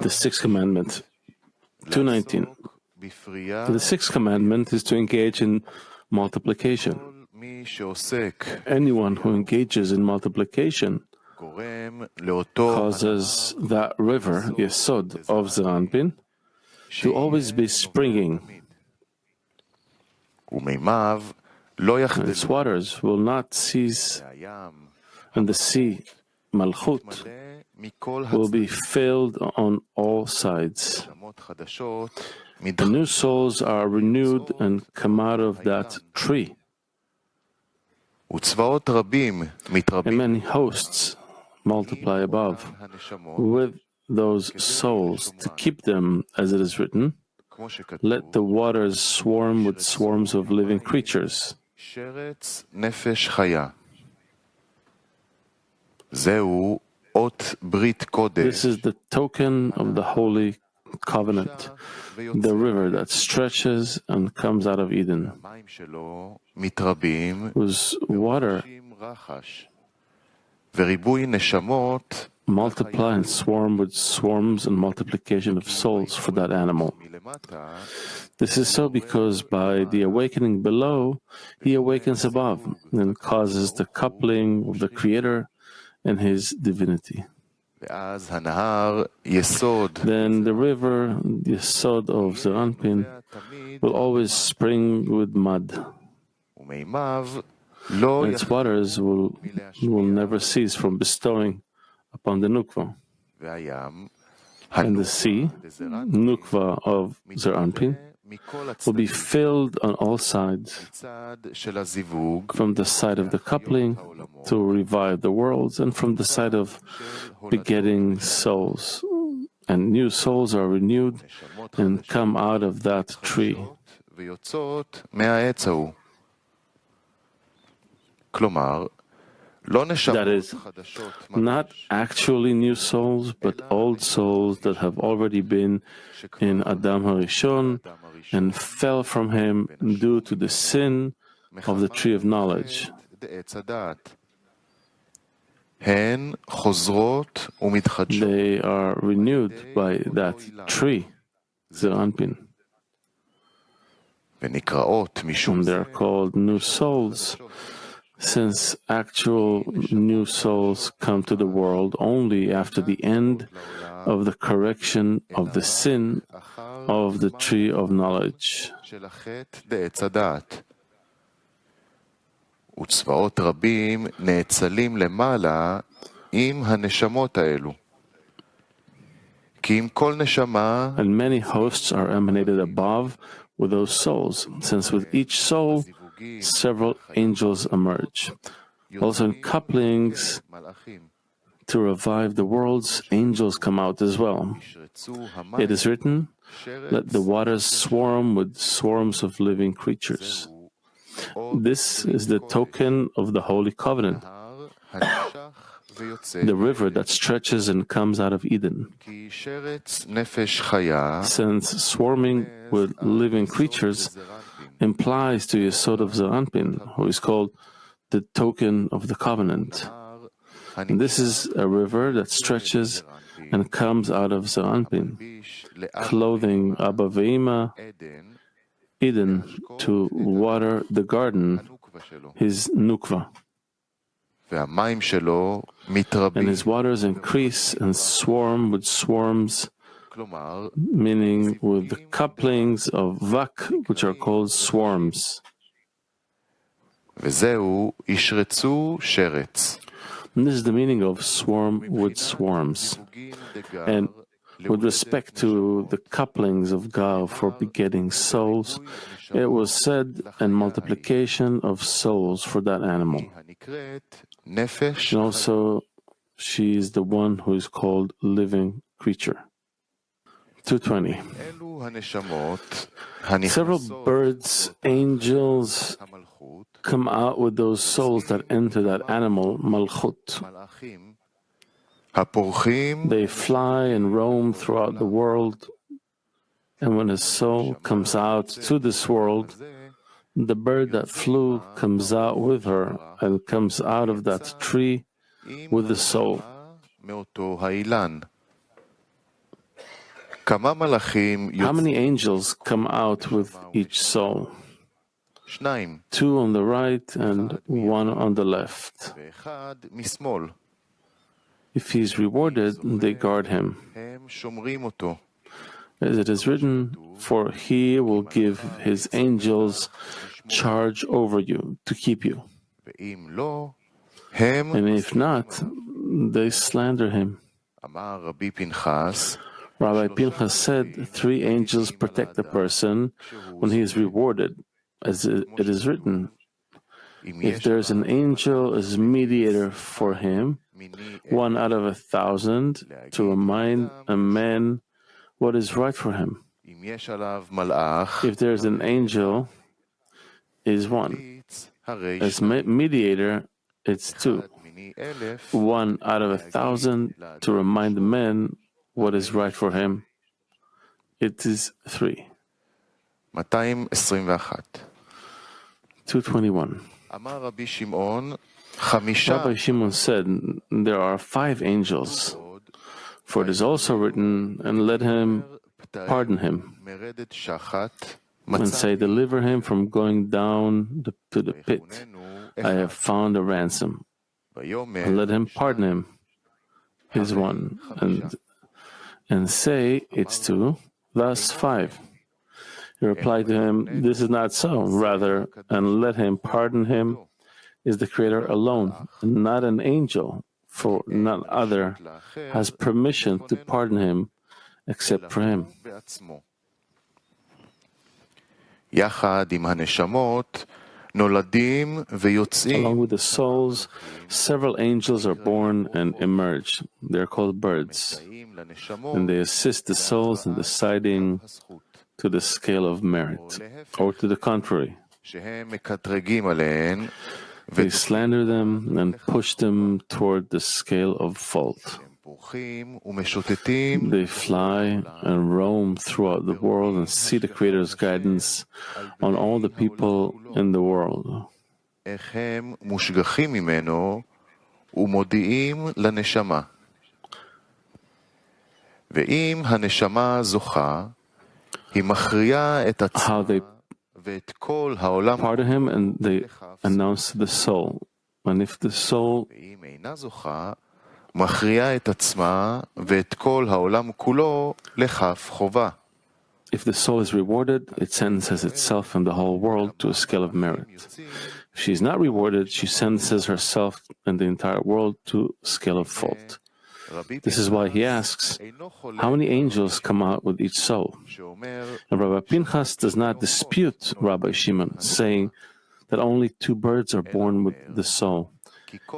The sixth commandment, 219. The sixth commandment is to engage in multiplication. Anyone who engages in multiplication causes that river, Yesod of Zeranpin, to always be springing. And its waters will not cease, and the sea, Malchut, will be filled on all sides. The new souls are renewed and come out of that tree. And many hosts multiply above with those souls to keep them, as it is written, let the waters swarm with swarms of living creatures. This is the token of the Holy Covenant, the river that stretches and comes out of Eden, whose water multiply and swarm with swarms and multiplication of souls for that animal. This is so because by the awakening below, he awakens above and causes the coupling of the Creator and his divinity. Then the river, the Yesod of Zeranpin, will always spring with mud. And its waters will never cease from bestowing upon the Nukva. And the sea, Nukva of Zeranpin, will be filled on all sides, from the side of the coupling to revive the worlds, and from the side of begetting souls. And new souls are renewed and come out of that tree. That is, not actually new souls, but old souls that have already been in Adam HaRishon and fell from him due to the sin of the tree of knowledge. They are renewed by that tree, Zeranpin. And they are called new souls, since actual new souls come to the world only after the end of the correction of the sin of the tree of knowledge. And many hosts are emanated above with those souls, since with each soul several angels emerge. Also in couplings, to revive the worlds, angels come out as well. It is written, let the waters swarm with swarms of living creatures. This is the token of the Holy Covenant, the river that stretches and comes out of Eden. Since swarming with living creatures implies to Yesod of Zeranpin, who is called the token of the covenant. And this is a river that stretches and comes out of Zeranpin, clothing Abba Ve'ima, Eden, to water the garden, his Nukva. And his waters increase and swarm with swarms, meaning with the couplings of Vak, which are called swarms. And this is the meaning of swarm with swarms. And with respect to the couplings of Gar for begetting souls, it was said, and multiplication of souls for that animal. And also, she is the one who is called living creature. 220. Several birds, angels, come out with those souls that enter that animal, Malchut. They fly and roam throughout the world, and when a soul comes out to this world, the bird that flew comes out with her and comes out of that tree with the soul. How many angels come out with each soul? 2 on the right and 1 on the left. If he is rewarded, they guard him. As it is written, for he will give his angels charge over you to keep you. And if not, they slander him. Rabbi Pinchas said, 3 angels protect the person when he is rewarded, as it is written. If there is an angel as mediator for him, 1 out of 1,000, to remind a man what is right for him. If there is an angel, is 1. As mediator, it's 2. 1 out of 1,000 to remind the man what is right for him. It is 3. 221. Rabbi Shimon said, there are 5 angels, for it is also written, and let him pardon him, and say, deliver him from going down to the pit. I have found a ransom. And let him pardon him, is 1, and say, it's 2, thus 5. He replied to him, this is not so. Rather, and let him pardon him is the Creator alone, and not an angel, for none other has permission to pardon him except for him. Along with the souls, several angels are born and emerge. They are called birds, and they assist the souls in deciding to the scale of merit, or to the contrary. They slander them and push them toward the scale of fault. They fly and roam throughout the world and see the Creator's guidance on all the people in the world. How they pardon him and they announce to the soul. And if the soul if the soul is rewarded, it sentences itself and the whole world to a scale of merit. If she is not rewarded, she sentences herself and the entire world to a scale of fault. This is why he asks, how many angels come out with each soul? And Rabbi Pinchas does not dispute Rabbi Shimon, saying that only 2 birds are born with the soul.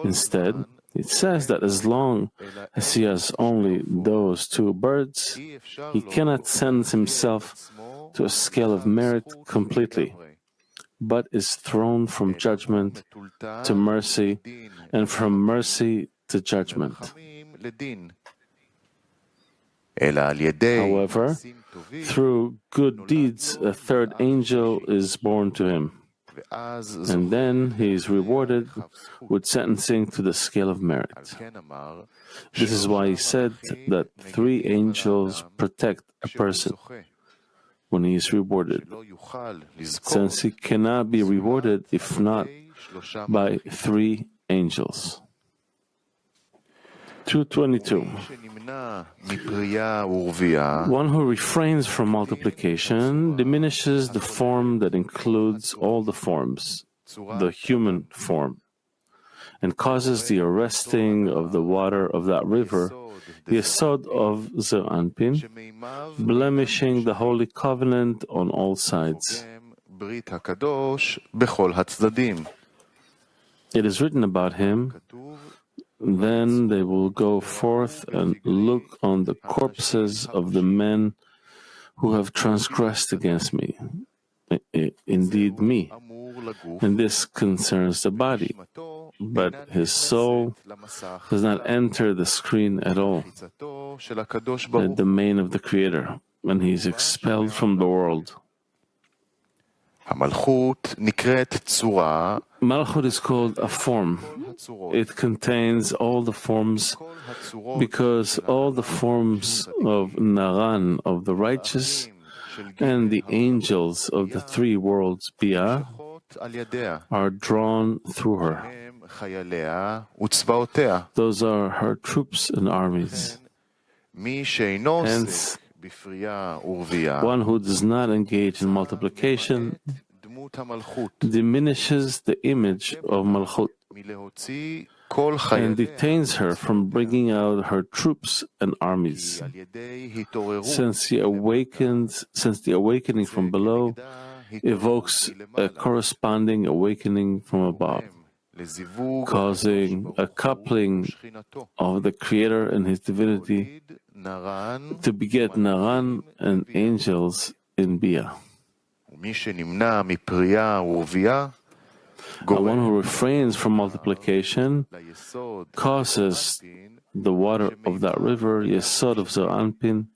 Instead, it says that as long as he has only those 2 birds, he cannot sentence himself to a scale of merit completely, but is thrown from judgment to mercy, and from mercy to judgment. However, through good deeds, a 3rd angel is born to him, and then he is rewarded with sentencing to the scale of merit. This is why he said that 3 angels protect a person when he is rewarded, since he cannot be rewarded if not by 3 angels. 222. One who refrains from multiplication diminishes the form that includes all the forms, the human form, and causes the arresting of the water of that river, the Yesod of Zeranpin, blemishing the Holy Covenant on all sides. It is written about him, then they will go forth and look on the corpses of the men who have transgressed against me, indeed me. And this concerns the body, but his soul does not enter the screen at all, the domain of the Creator, and he is expelled from the world. Malchut is called a form. It contains all the forms because all the forms of Naran, of the righteous, and the angels of the three worlds, Bia, are drawn through her. Those are her troops and armies. Hence, one who does not engage in multiplication diminishes the image of Malchut and detains her from bringing out her troops and armies. Since the awakening from below evokes a corresponding awakening from above, causing a coupling of the Creator and His divinity to beget Naran and angels in Bia. One who refrains from multiplication causes the water of that river, Yesod of Zeranpin,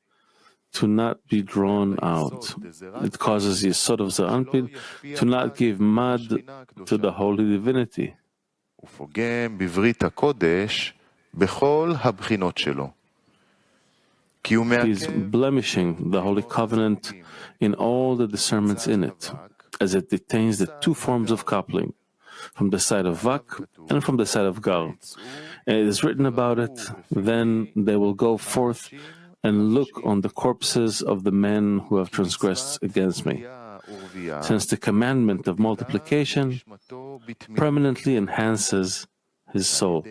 to not be drawn out. It causes Yesod of Zeranpin to not give mud to the holy divinity. He's blemishing the holy covenant in all the discernments in it, as it detains the two forms of coupling, from the side of Vak and from the side of Gar. And it is written about it, then they will go forth and look on the corpses of the men who have transgressed against me. Since the commandment of multiplication permanently enhances his soul.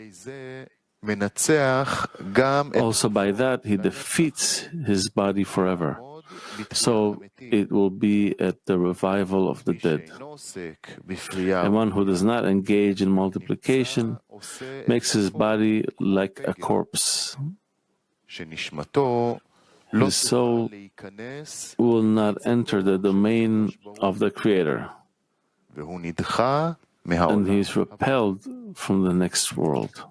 Also by that he defeats his body forever. So it will be at the revival of the dead. And one who does not engage in multiplication makes his body like a corpse. His soul will not enter the domain of the Creator, and he is repelled from the next world.